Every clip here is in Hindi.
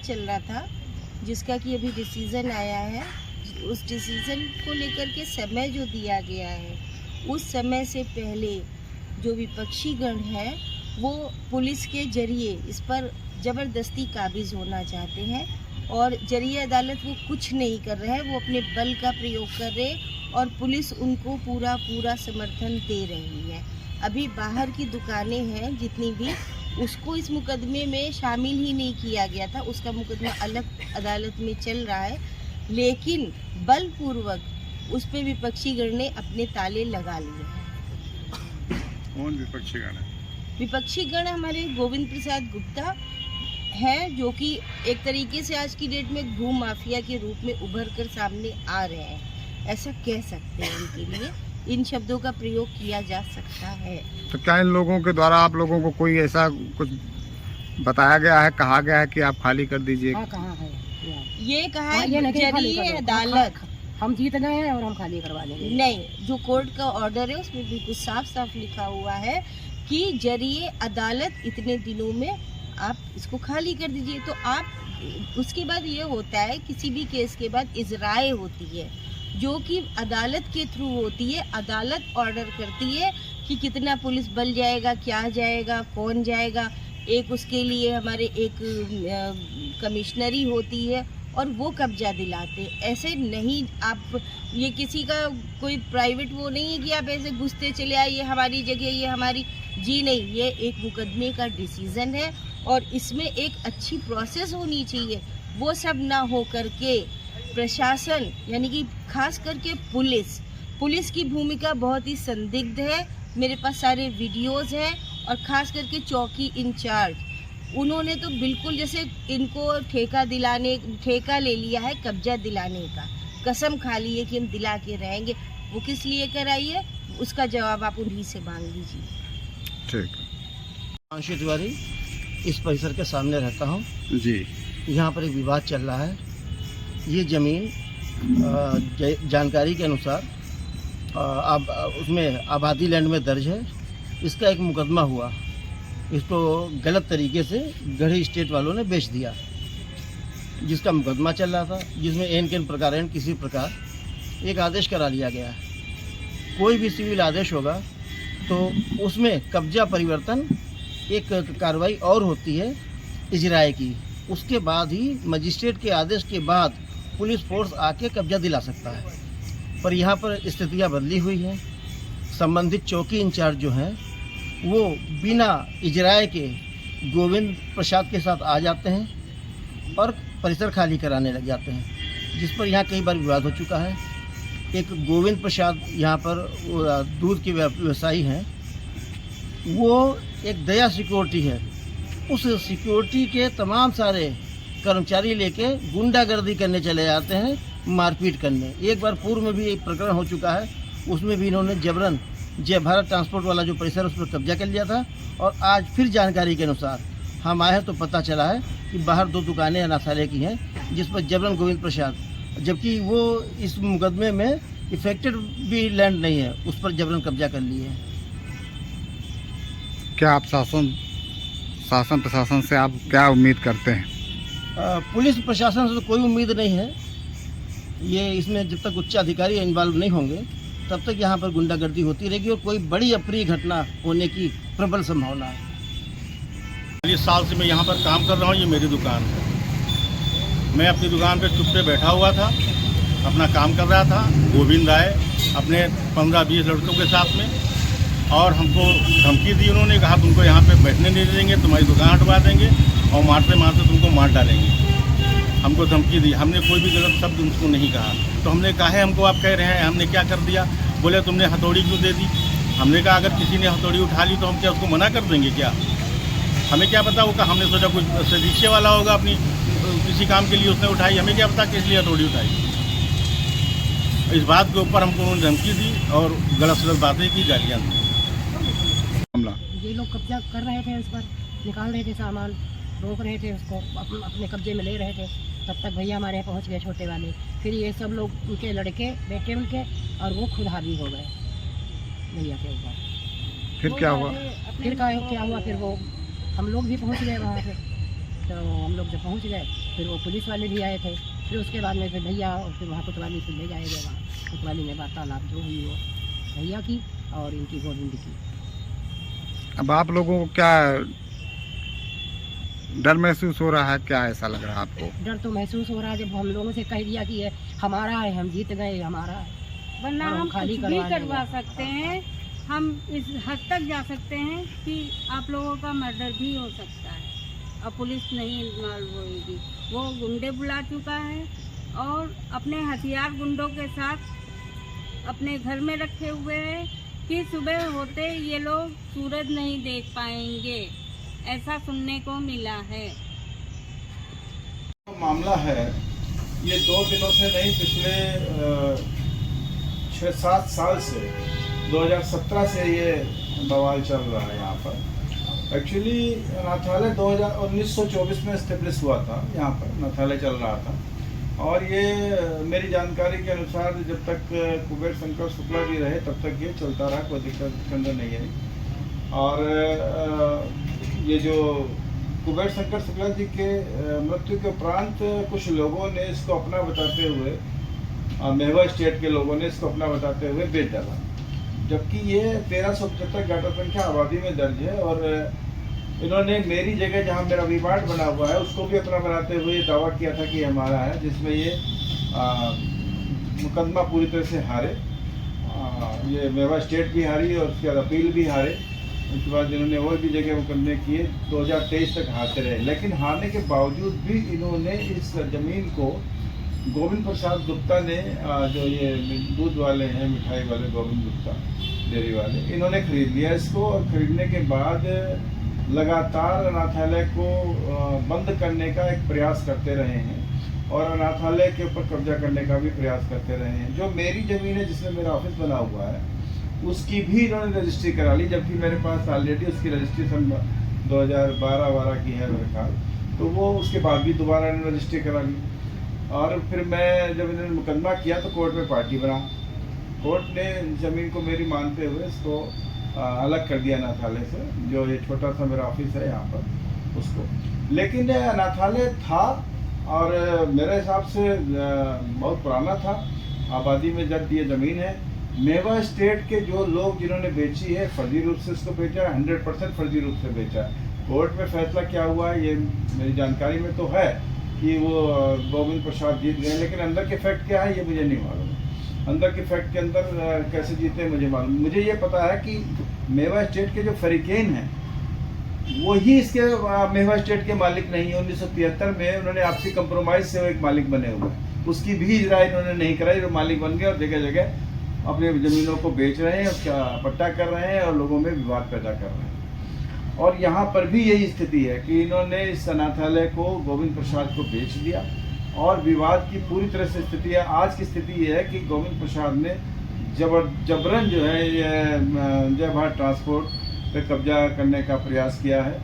चल रहा था जिसका कि अभी डिसीज़न आया है। उस डिसीज़न को लेकर के समय जो दिया गया है, उस समय से पहले जो विपक्षी गण है वो पुलिस के जरिए इस पर ज़बरदस्ती काबिज़ होना चाहते हैं और जरिए अदालत वो कुछ नहीं कर रहे हैं, वो अपने बल का प्रयोग कर रहे और पुलिस उनको पूरा समर्थन दे रही है। अभी बाहर की दुकानें हैं जितनी भी, उसको इस मुकदमे में शामिल ही नहीं किया गया था, उसका मुकदमा अलग अदालत में चल रहा है, लेकिन बलपूर्वक उस पर विपक्षी गण ने अपने ताले लगा लिए हैं। कौन विपक्षी गण है? विपक्षी गण हमारे गोविंद प्रसाद गुप्ता हैं, जो कि एक तरीके से आज की डेट में भू माफिया के रूप में उभर कर सामने आ रहे हैं, ऐसा कह सकते हैं। उनके लिए इन शब्दों का प्रयोग किया जा सकता है। तो क्या इन लोगों के द्वारा आप लोगों को कोई ऐसा कुछ बताया गया है, कहा गया है कि आप खाली कर दीजिए? कहाँ है ये कहा है जरिए अदालत, हम जीत गए हैं और हम खाली करवा देंगे। नहीं, जो कोर्ट का ऑर्डर है उसमें बिल्कुल साफ लिखा हुआ है कि जरिए अदालत इतने दिनों में आप इसको खाली कर दीजिए। तो आप उसके बाद ये होता है, किसी भी केस के बाद इजराए होती है जो कि अदालत के थ्रू होती है। अदालत ऑर्डर करती है कि कितना पुलिस बल जाएगा, क्या जाएगा, कौन जाएगा। एक उसके लिए हमारे एक कमिश्नरी होती है और वो कब्जा दिलाते। ऐसे नहीं, आप ये किसी का कोई प्राइवेट वो नहीं है कि आप ऐसे घुसते चले आए, ये हमारी जगह, ये हमारी, जी नहीं, ये एक मुकदमे का डिसीज़न है और इसमें एक अच्छी प्रोसेस होनी चाहिए। वो सब ना हो करके प्रशासन यानी कि खास करके पुलिस की भूमिका बहुत ही संदिग्ध है। मेरे पास सारे वीडियोस हैं और खास करके चौकी इंचार्ज, उन्होंने तो बिल्कुल जैसे इनको ठेका ले लिया है कब्जा दिलाने का, कसम खा ली है कि हम दिला के रहेंगे। वो किस लिए कराई है उसका जवाब आप उन्हीं से मांग लीजिए। ठीक। आंशु तिवारी इस परिसर के सामने रहता हूँ जी। यहाँ पर एक विवाद चल रहा है। ये ज़मीन जानकारी के अनुसार उसमें आबादी लैंड में दर्ज है। इसका एक मुकदमा हुआ, इसको गलत तरीके से गढ़ी स्टेट वालों ने बेच दिया, जिसका मुकदमा चल रहा था, जिसमें एन के प्रकार किसी प्रकार एक आदेश करा लिया गया है। कोई भी सिविल आदेश होगा तो उसमें कब्जा परिवर्तन एक कार्रवाई और होती है इजराए की, उसके बाद ही मजिस्ट्रेट के आदेश के बाद पुलिस फोर्स आके कब्जा दिला सकता है। पर यहाँ पर स्थितियाँ बदली हुई हैं। संबंधित चौकी इंचार्ज जो हैं वो बिना इजराए के गोविंद प्रसाद के साथ आ जाते हैं और परिसर खाली कराने लग जाते हैं, जिस पर यहाँ कई बार विवाद हो चुका है। एक गोविंद प्रसाद यहाँ पर दूध के व्यवसायी हैं, वो एक दया सिक्योरिटी है, उस सिक्योरिटी के तमाम सारे कर्मचारी लेके गुंडागर्दी करने चले जाते हैं, मारपीट करने। एक बार पूर्व में भी एक प्रकरण हो चुका है, उसमें भी इन्होंने जबरन जय भारत ट्रांसपोर्ट वाला जो परिसर उस पर कब्जा कर लिया था। और आज फिर जानकारी के अनुसार हम आए हैं तो पता चला है कि बाहर 2 दुकानें अनाथालय की हैं, जिस पर जबरन गोविंद प्रसाद, जबकि वो इस मुकदमे में इफेक्टेड भी लैंड नहीं है, उस पर जबरन कब्जा कर लिए हैं। क्या आप शासन प्रशासन से आप क्या उम्मीद करते हैं? पुलिस प्रशासन से तो कोई उम्मीद नहीं है। ये इसमें जब तक उच्च अधिकारी इन्वॉल्व नहीं होंगे तब तक यहाँ पर गुंडागर्दी होती रहेगी और कोई बड़ी अप्रिय घटना होने की प्रबल संभावना है। 40 साल से मैं यहाँ पर काम कर रहा हूँ, ये मेरी दुकान है। मैं अपनी दुकान पे चुप पे बैठा हुआ था, अपना काम कर रहा था। गोविंद आए अपने 15-20 लड़कों के साथ में और हमको धमकी दी। उन्होंने कहा तुमको यहाँ पे बैठने नहीं देंगे, तुम्हारी दुकान हटवा देंगे और मारते तुमको मार डालेंगे। हमको धमकी दी। हमने कोई भी गलत शब्द उनको नहीं कहा। तो हमने कहा है हमको आप कह रहे हैं हमने क्या कर दिया? बोले तुमने हथौड़ी क्यों दे दी? हमने कहा अगर किसी ने हथौड़ी उठा ली तो हम क्या उसको मना कर देंगे क्या? हमें क्या पता होगा, हमने सोचा कुछ रिक्शे वाला होगा, अपनी किसी काम के लिए उसने उठाई, हमें क्या पता किस लिए हथौड़ी उठाई। इस बात के ऊपर हमको उन्होंने धमकी दी और गलत बातें की, गालियाँ दी। ये लोग कब्जा कर रहे थे, उस पर निकाल रहे थे सामान, रोक रहे थे उसको, अपने कब्जे में ले रहे थे। तब तक भैया हमारे यहाँ पहुँच गए छोटे वाले, फिर ये सब लोग उनके लड़के बेटे उनके, और वो खुद हावी हो गए भैया के ऊपर। फिर क्या हुआ? फिर क्या हुआ, फिर वो हम लोग भी पहुँच गए वहाँ पे। तो हम लोग जब पहुँच गए फिर वो पुलिस वाले भी आए थे। फिर उसके बाद में फिर भैया और फिर वहाँ कोतवाली से ले जाया गया। वहाँ कोतवाली में वार्तालाप जो हुई वो भैया की और इनकी गोविंद की। अब आप लोगों को क्या डर महसूस हो रहा है, क्या ऐसा लग रहा है आपको? डर तो महसूस हो रहा है जब हम लोगों से कह दिया कि ये हमारा है, हम जीत गए, हमारा है, वरना और हम खाली कुछ भी करवा करवा देंगे। सकते हैं। हम इस हद तक जा सकते हैं कि आप लोगों का मर्डर भी हो सकता है और पुलिस नहीं इन्वॉल्व होगी। वो गुंडे बुला चुका है और अपने हथियार गुंडों के साथ अपने घर में रखे हुए हैं कि सुबह होते ये लोग सूरज नहीं देख पाएंगे, ऐसा सुनने को मिला है। मामला है ये 2 दिनों से नहीं, पिछले 6-7 साल से 2017 से ये बवाल चल रहा है यहाँ पर। एक्चुअली अनाथालय 1924 में इस्टेब्लिश हुआ था, यहाँ पर अनाथालय चल रहा था। और ये मेरी जानकारी के अनुसार जब तक कुबेर शंकर शुक्ला जी रहे तब तक ये चलता रहा, कोई दिक्कत के अंदर नहीं है। और ये जो कुबेर शंकर शुक्ला जी के मृत्यु के उपरांत कुछ लोगों ने इसको अपना बताते हुए, मेवा स्टेट के लोगों ने इसको अपना बताते हुए बेच डाला, जबकि ये 1375 गाटा संख्या आबादी में दर्ज है। और इन्होंने मेरी जगह जहाँ मेरा विवाद बना हुआ है उसको भी अपना बनाते हुए दावा किया था कि हमारा है, जिसमें ये मुकदमा पूरी तरह से हारे। ये मेवा स्टेट भी हारी और उसके बाद अपील भी हारे। उसके बाद इन्होंने और भी जगह मुकदमे किए, 2023 तक हारते रहे। लेकिन हारने के बावजूद भी इन्होंने इस ज़मीन को गोविंद प्रसाद गुप्ता ने, जो ये दूध वाले हैं, मिठाई वाले गोविंद गुप्ता डेयरी वाले, इन्होंने खरीद लिया इसको। और खरीदने के बाद लगातार अनाथालय को बंद करने का एक प्रयास करते रहे हैं और अनाथालय के ऊपर कब्जा करने का भी प्रयास करते रहे हैं। जो मेरी ज़मीन है जिसमें मेरा ऑफिस बना हुआ है उसकी भी इन्होंने रजिस्ट्री करा ली, जबकि मेरे पास ऑलरेडी उसकी रजिस्ट्रेशन 2012 की है मेरे ख्याल। तो वो उसके बाद भी दोबारा इन्होंने रजिस्ट्री करा ली। और फिर मैं जब इन्होंने मुकदमा किया तो कोर्ट में पार्टी बना। कोर्ट ने ज़मीन को मेरी मानते हुए इसको अलग कर दिया अनाथालय से, जो ये छोटा सा मेरा ऑफिस है यहाँ पर उसको। लेकिन अनाथालय था और मेरे हिसाब से बहुत पुराना था, आबादी में जब ये ज़मीन है। मेवा स्टेट के जो लोग जिन्होंने बेची है फर्जी रूप से इसको बेचा है, 100% फर्जी रूप से बेचा है। कोर्ट में फैसला क्या हुआ है ये मेरी जानकारी में तो है कि वो गोविंद प्रसाद जीत गए, लेकिन अंदर के फैक्ट क्या है ये मुझे नहीं मालूम। अंदर के फैक्ट के अंदर कैसे जीते मुझे मालूम। मुझे ये पता है कि मेवा स्टेट के जो फरीकेन हैं वही इसके मेवा स्टेट के मालिक नहीं है। 1973 में उन्होंने आपसी कंप्रोमाइज से वो एक मालिक बने हुए हैं, उसकी भी इजरा इन्होंने नहीं कराई, वो मालिक बन गए और जगह जगह अपने ज़मीनों को बेच रहे हैं, उसका पट्टा कर रहे हैं और लोगों में विवाद पैदा कर रहे हैं। और यहाँ पर भी यही स्थिति है कि इन्होंने इस अनाथालय को गोविंद प्रसाद को बेच दिया और विवाद की पूरी तरह से स्थिति है। आज की स्थिति ये है कि गोविंद प्रसाद ने जबरन जो है ये जय भारत ट्रांसपोर्ट पे कब्जा करने का प्रयास किया है।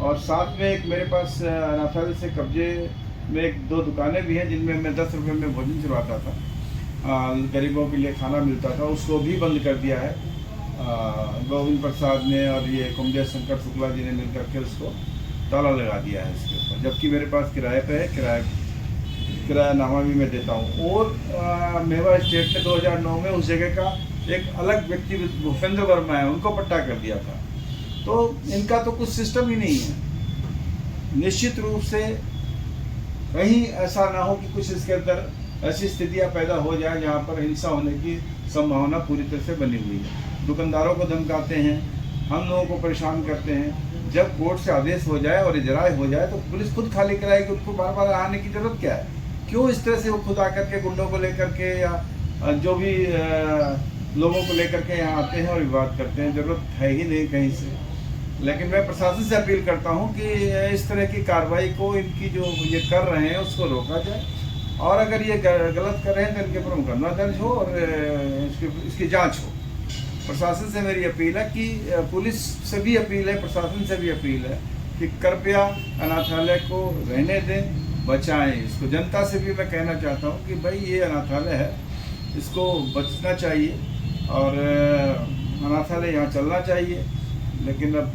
और साथ में एक मेरे पास अनाथालय से कब्जे में 1-2 दुकानें भी हैं जिनमें मैं 10 रुपये में भोजन चुराता था, गरीबों के लिए खाना मिलता था, उसको भी बंद कर दिया है गोविंद प्रसाद ने और ये कुबेर शंकर शुक्ला जी ने मिलकर के उसको ताला लगा दिया है इसके ऊपर। जबकि मेरे पास किराए पे है, किरायानामा भी मैं देता हूँ। और मेवा स्टेट ने 2009 में उस जगह का एक अलग व्यक्ति भूपेंद्र वर्मा है, उनको पट्टा कर दिया था। तो इनका तो कुछ सिस्टम ही नहीं है। निश्चित रूप से कहीं ऐसा ना हो कि कुछ इसके अंदर ऐसी स्थितियां पैदा हो जाए जहां पर हिंसा होने की संभावना पूरी तरह से बनी हुई है। दुकानदारों को धमकाते हैं, हम लोगों को परेशान करते हैं। जब कोर्ट से आदेश हो जाए और इजराय हो जाए तो पुलिस खुद खाली कराएगी, उनको बार बार आने की जरूरत क्या है? क्यों इस तरह से वो खुद आकर के गुंडों को लेकर के या जो भी लोगों को लेकर के यहाँ आते हैं और विवाद करते हैं? जरूरत है ही नहीं कहीं से। लेकिन मैं प्रशासन से अपील करता हूँ कि इस तरह की कार्रवाई को, इनकी जो ये कर रहे हैं उसको रोका जाए और अगर ये गलत कर रहे हैं तो इनके ऊपर मुकदमा दर्ज हो और इसकी जांच हो। प्रशासन से मेरी अपील है कि पुलिस से भी अपील है, प्रशासन से भी अपील है कि कृपया अनाथालय को रहने दें, बचाएं इसको। जनता से भी मैं कहना चाहता हूँ कि भाई ये अनाथालय है, इसको बचना चाहिए और अनाथालय यहाँ चलना चाहिए। लेकिन अब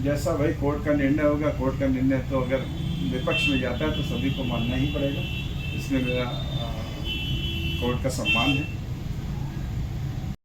जैसा भाई कोर्ट का निर्णय होगा, कोर्ट का निर्णय तो अगर विपक्ष में जाता है तो सभी को मानना ही पड़ेगा। इसमें मेरा कोर्ट का सम्मान है।